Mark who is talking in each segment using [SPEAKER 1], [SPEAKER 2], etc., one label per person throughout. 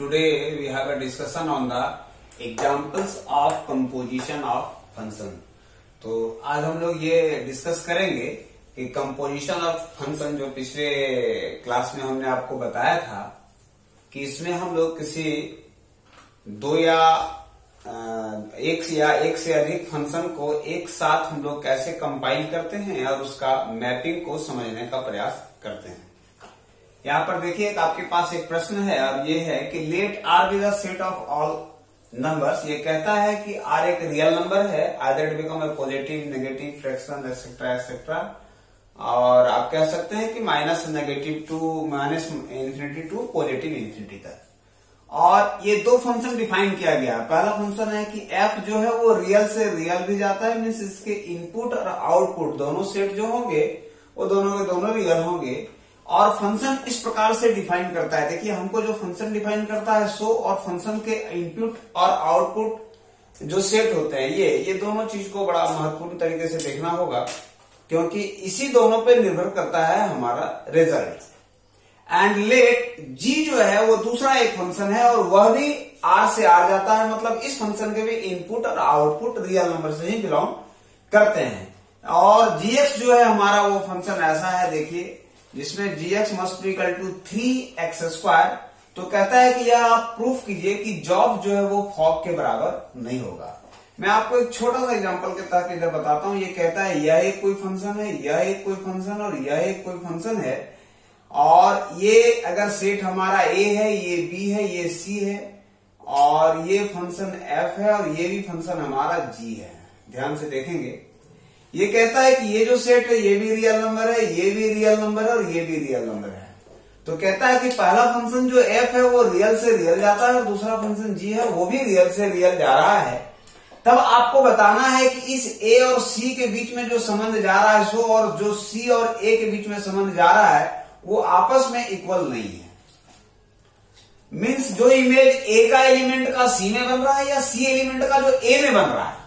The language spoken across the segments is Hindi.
[SPEAKER 1] Today we have a discussion on the examples of composition of function. तो आज हम लोग ये डिस्कस करेंगे कि कंपोजिशन ऑफ फंक्शन जो पिछले क्लास में हमने आपको बताया था कि इसमें हम लोग किसी दो या एक से अधिक फंक्शन को एक साथ हम लोग कैसे कंपाइल करते हैं और उसका मैपिंग को समझने का प्रयास करते हैं। यहाँ पर देखिए आपके पास एक प्रश्न है और ये है कि let R be the set of all numbers. ये कहता है कि आर एक रियल नंबर है, either it become a positive, negative, fraction etcetera etcetera, और आप कह सकते हैं कि minus negative to minus infinity to positive infinity तक। और ये दो फंक्शन डिफाइन किया गया। पहला फंक्शन है कि एफ जो है वो रियल से रियल भी जाता है, मीन्स इसके इनपुट और आउटपुट दोनों सेट जो होंगे वो दोनों के दोनों रियल होंगे। और फंक्शन इस प्रकार से डिफाइन करता है, देखिए हमको जो फंक्शन डिफाइन करता है सो और फंक्शन के इनपुट और आउटपुट जो सेट होते हैं ये दोनों चीज को बड़ा महत्वपूर्ण तरीके से देखना होगा, क्योंकि इसी दोनों पे निर्भर करता है हमारा रिजल्ट। एंड लेट जी जो है वो दूसरा एक फंक्शन है और वह भी आर से आर जाता है, मतलब इस फंक्शन के भी इनपुट और आउटपुट रियल नंबर से ही बिलोंग करते हैं। और जीएक्स जो है हमारा वो फंक्शन ऐसा है, देखिए जिसमें GX must be equal to 3x²। तो कहता है कि यह आप प्रूफ कीजिए कि जॉब जो है वो फॉग के बराबर नहीं होगा। मैं आपको एक छोटा सा एग्जांपल के तहत इधर बताता हूं। ये कहता है यह एक कोई फंक्शन है, यह एक कोई फंक्शन और यह एक कोई फंक्शन है, और ये अगर सेट हमारा ए है, ये बी है, ये सी है, और ये फंक्शन एफ है और ये भी फंक्शन हमारा जी है। ध्यान से देखेंगे, ये कहता है कि ये जो सेट है ये भी रियल नंबर है, ये भी रियल नंबर है और ये भी रियल नंबर है। तो कहता है कि पहला फंक्शन जो एफ है वो रियल से रियल जाता है और दूसरा फंक्शन जी है वो भी रियल से रियल जा रहा है। तब आपको बताना है कि इस ए और सी के बीच में जो संबंध जा रहा है सो और जो सी और ए के बीच में संबंध जा रहा है वो आपस में इक्वल नहीं है। मीन्स जो इमेज ए का एलिमेंट का सी में बन रहा है या सी एलिमेंट का जो ए में बन रहा है,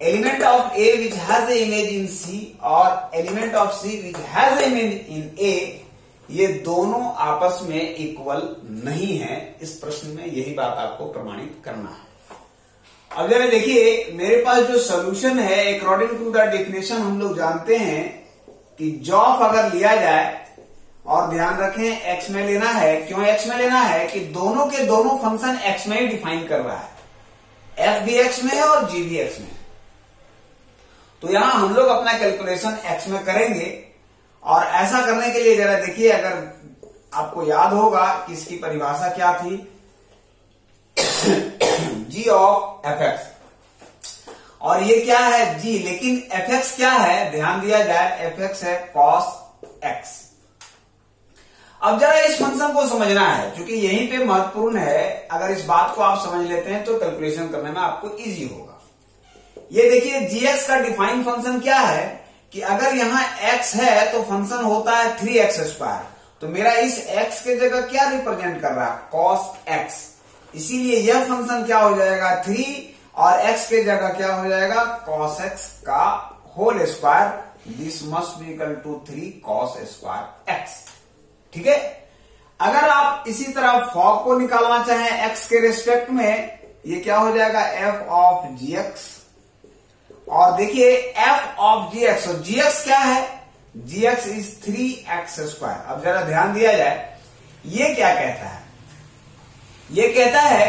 [SPEAKER 1] element of A which has the image in C और element of C which has the image in A, ये दोनों आपस में इक्वल नहीं है। इस प्रश्न में यही बात आपको प्रमाणित करना है। अब जरा देखिए मेरे पास जो सोल्यूशन है, अकॉर्डिंग टू द डेफिनेशन हम लोग जानते हैं कि जॉब अगर लिया जाए, और ध्यान रखें एक्स में लेना है। क्यों एक्स में लेना है कि दोनों के दोनों फंक्शन एक्स में ही डिफाइन कर रहा है, एफ भी एक्स में है और जी भी एक्स में है। तो यहां हम लोग अपना कैलकुलेशन एक्स में करेंगे, और ऐसा करने के लिए जरा देखिए, अगर आपको याद होगा कि इसकी परिभाषा क्या थी, g ऑफ एफ एक्स, और ये क्या है g, लेकिन एफ एक्स क्या है ध्यान दिया जाए, एफ एक्स है कॉस एक्स। अब जरा इस फंक्शन को समझना है, क्योंकि यहीं पे महत्वपूर्ण है। अगर इस बात को आप समझ लेते हैं तो कैलकुलेशन करने में आपको इजी होगा। ये देखिए जीएक्स का डिफाइन फंक्शन क्या है कि अगर यहां x है तो फंक्शन होता है 3x²। तो मेरा इस x के जगह क्या रिप्रेजेंट कर रहा है, cos x, इसीलिए यह फंक्शन क्या हो जाएगा 3 और x के जगह क्या हो जाएगा cos x का whole square. This must be equal to 3 cos² x। ठीक है। अगर आप इसी तरह फॉग को निकालना चाहें x के रिस्पेक्ट में, ये क्या हो जाएगा f ऑफ gx, और देखिए f ऑफ gx, और gx क्या है, gx इज 3x²। अब जरा ध्यान दिया जाए, ये क्या कहता है, ये कहता है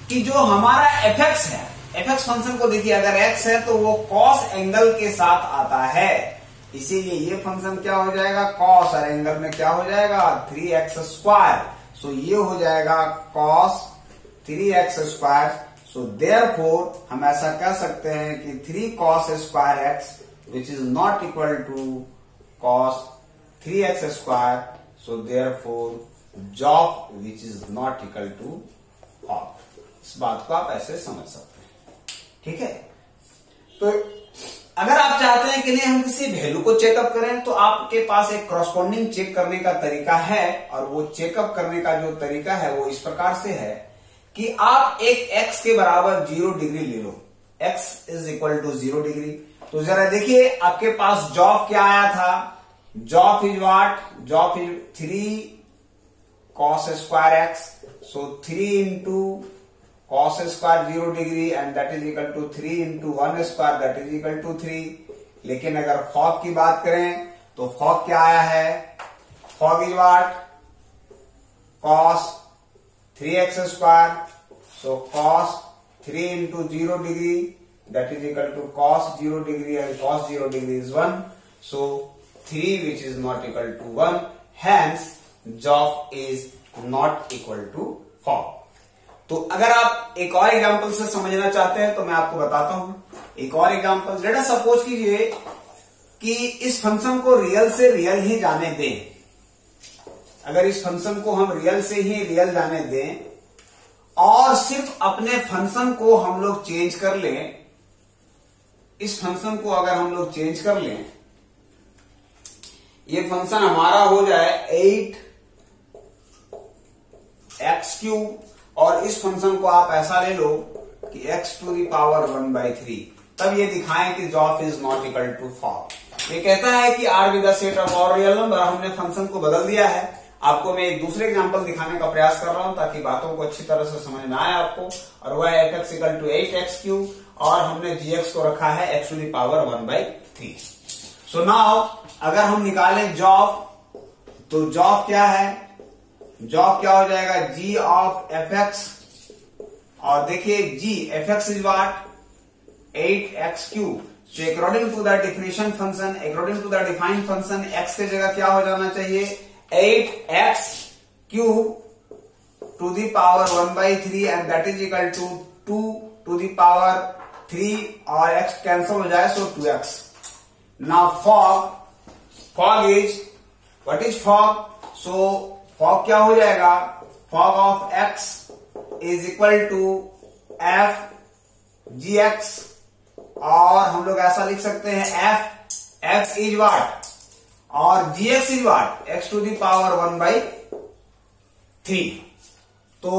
[SPEAKER 1] कि जो हमारा fx है, fx फंक्शन को देखिए अगर x है तो वो cos एंगल के साथ आता है, इसीलिए ये फंक्शन क्या हो जाएगा cos, और एंगल में क्या हो जाएगा 3x²। सो ये हो जाएगा cos 3x²। So therefore हम ऐसा कह सकते हैं कि 3 cos² x which is not equal to cos 3x². So therefore job which is not equal to fog। इस बात को आप ऐसे समझ सकते हैं। ठीक है। तो अगर आप चाहते हैं कि नहीं हम किसी वैल्यू को चेकअप करें, तो आपके पास एक कॉरस्पॉन्डिंग चेक करने का तरीका है, और वो चेकअप करने का जो तरीका है वो इस प्रकार से है कि आप एक x के बराबर 0 डिग्री ले लो, x is equal to 0 degree. तो जरा देखिए आपके पास जॉब क्या आया था, job is what, job is 3 cos square x. So 3 into cos square 0 degree and that is equal to 3 into 1 square that is equal to 3. लेकिन अगर fog की बात करें तो fog क्या आया है? Fog is what? Cos 3x square. So cos 3 into 0 degree that is equal to cos 0 degree and cos 0 degree is 1. So 3 which is not equal to 1. Hence job is not equal to fog. तो अगर आप एक और एग्जांपल से समझना चाहते हैं तो मैं आपको बताता हूं. एक और एग्जांपल, लेट अस सपोज कीजिए कि इस फंक्शन को रियल से रियल ही जाने दें. अगर इस फंक्शन को हम रियल से ही रियल जाने दें और सिर्फ अपने फंक्शन को हम लोग चेंज कर लें, इस फंक्शन को अगर हम लोग चेंज कर लें, ये फंक्शन हमारा हो जाए 8x³ और इस फंक्शन को आप ऐसा ले लो कि x⁻⁴ तब ये दिखाएं कि job is not equal to fog. ये कहता है कि R with the set of all real number. हमने फंक्शन को बदल दिया है. आपको मैं एक दूसरे एग्जांपल दिखाने का प्रयास कर रहा हूं ताकि बातों को अच्छी तरह से समझ में आए आपको. और वह है fx इक्वल टू 8x³ और हमने gx को रखा है x⁻⁴. सो नाउ अगर हम निकालें जॉब, तो जॉब क्या है? जॉब क्या हो जाएगा? g of fx. और देखिए g fx is what? 8x³. So according to the definition function, according to the defined function, x के जगह क्या हो जाना चाहिए? 8x³ to the power 1/3 and that is equal to 2 to the power 3 और x कैंसिल हो जाए, so 2x. Now fog is, what is fog? So fog क्या हो जाएगा? Fog of x is equal to f gx और हम लोग ऐसा लिख सकते हैं f is what और gx is what? x⁻⁴. तो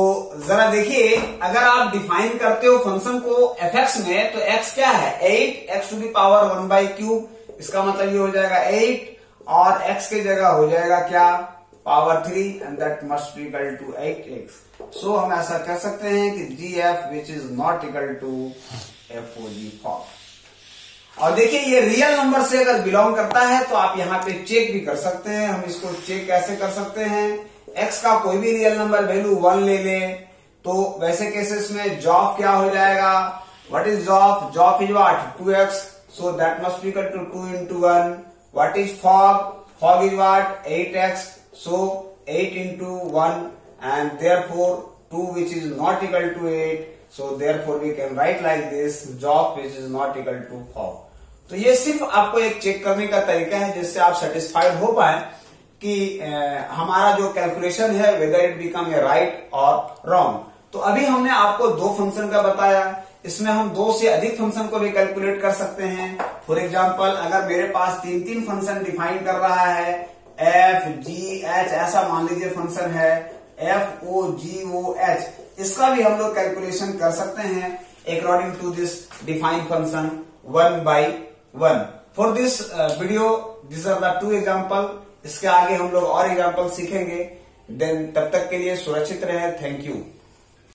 [SPEAKER 1] जरा देखिए, अगर आप डिफाइन करते हो फंक्शन को fx में तो x क्या है? 8x⁻⁴. इसका मतलब ये हो जाएगा 8 और x के जगह हो जाएगा क्या? Power 3 and that must be equal to 8x. So हम ऐसा कह सकते हैं कि gf which is not equal to fog. और देखिए ये रियल नंबर से अगर बिलोंग करता है तो आप यहाँ पे चेक भी कर सकते हैं. हम इसको चेक कैसे कर सकते हैं? x का कोई भी रियल नंबर वैल्यू 1 ले लें तो वैसे केसेस में जॉब क्या हो जाएगा? What is job? Job is what? 2x. So that must be equal to 2 into 1. What is fog? Fog is what? 8x. So 8 into 1 and therefore 2 which is not equal to 8. So therefore we can write like this, job which is not equal to fog. तो ये सिर्फ आपको एक चेक करने का तरीका है जिससे आप सेटिस्फाइड हो पाए कि हमारा जो कैलकुलेशन है whether it become A right और रॉन्ग. तो अभी हमने आपको दो फंक्शन का बताया. इसमें हम दो से अधिक फंक्शन को भी कैलकुलेट कर सकते हैं. फॉर एग्जाम्पल अगर मेरे पास 3 फंक्शन डिफाइन कर रहा है, एफ जी एच ऐसा मान लीजिए फंक्शन है, FOGOH, इसका भी हम लोग कैलकुलेशन कर सकते हैं according to this defined function 1/1. For this video this are the 2 example. इसके आगे हम लोग और एग्जाम्पल सीखेंगे. देन तब तक के लिए सुरक्षित रहे. Thank you.